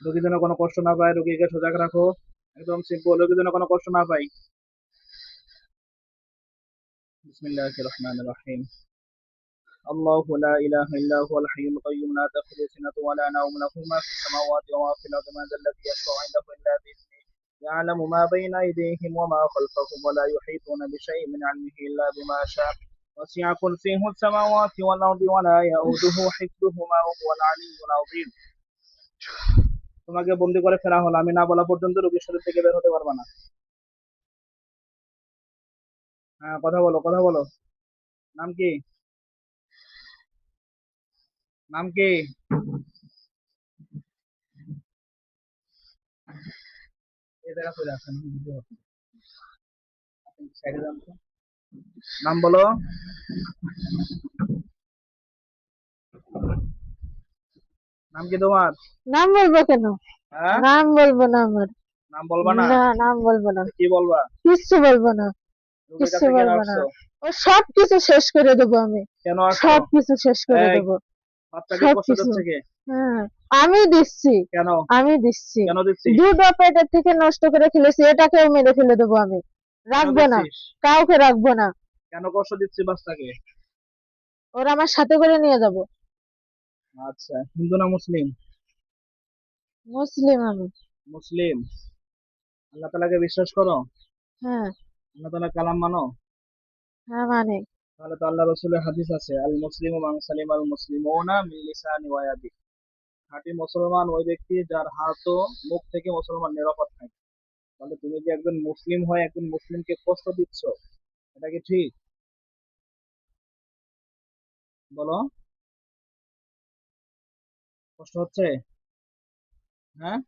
রোগী যেন কোনো কষ্ট না পায়, রোগীকে সজাগ রাখো। একদম সিম্পল, রোগী যেন কোনো কষ্ট না পায়। বিসমিল্লাহির রহমানির রহিম। আল্লাহু লা ইলাহা ইল্লা হুয়াল হাইয়ুল কাইয়্যুম লা তাখুযুহু সিনাতুন ওয়া লা নাওম লাহু মা ফিস সামাওয়াতি ওয়া মা ফিল আরদি মান যাল্লাযী ইয়াশফা'u 'indahu ইল্লা বিইذনিহি يعلم ما بين أيديهم وما خلفهم ولا يحيطون بشيء من علمه إلا بما شاء وسع كرسيه السماوات والأرض ولا يؤوده حفظهما وهو العلي العظيم। তোমাকে বন্দি করে ফেলা হলো, আমি না বলা পর্যন্ত রোগীর শরীর থেকে বের হতে পারবে না। হ্যাঁ, কথা বলো, কথা বলো। নাম কি? নাম কি? এই জায়গা চলে আসেন, সাইডে যান তো। নাম বলো। নাম কি তোমার? নাম বলবো কেন? হ্যাঁ, নাম বলবো না আমার। নাম বলবা না? না, নাম বলবো না। কি বলবা? কিচ্ছু বলবো না। রোগীর কিচ্ছু কাছে কেন বলবো না। আসছো? ও সবকিছু শেষ করে দেবো আমি। কেন আসছো? সবকিছু শেষ করে এই, দেবো। বাচ্চাকে কষ্ট সবকিছু। দিচ্ছে কে? হ্যাঁ, আমি দিচ্ছি। কেন? আমি দিচ্ছি। কেন দিচ্ছিস? দুটো পেটের থেকে নষ্ট করে ফেলেছি, এটাকেও মেরে ফেলে দেবো আমি। কেন রাখবো না। দিচ্ছিস? কাউকে রাখবো না। কেন কষ্ট দিচ্ছিস বাচ্চাকে? ওরা আমার সাথে করে নিয়ে যাব। আচ্ছা, হিন্দু না মুসলিম? মুসলিম আমি। মুসলিম। আল্লাহ তাআলাকে বিশ্বাস করো? হ্যাঁ। আল্লাহ তাআলা কালাম মানো? হ্যাঁ মানে। তাহলে তো আল্লাহ রাসূলের হাদিস আছে, আল মুসলিমু মান সালিমাল মুসলিমুনা মিন লিসানি ওয়া ইয়াদি। খাঁটি মুসলমান ওই ব্যক্তি যার হাত ও মুখ থেকে মুসলমান নিরাপদ থাকে। তাহলে তুমি যে একজন মুসলিম হয়ে একজন মুসলিমকে কষ্ট দিচ্ছ, এটা কি ঠিক? বলো। কষ্ট হচ্ছে? হ্যাঁ।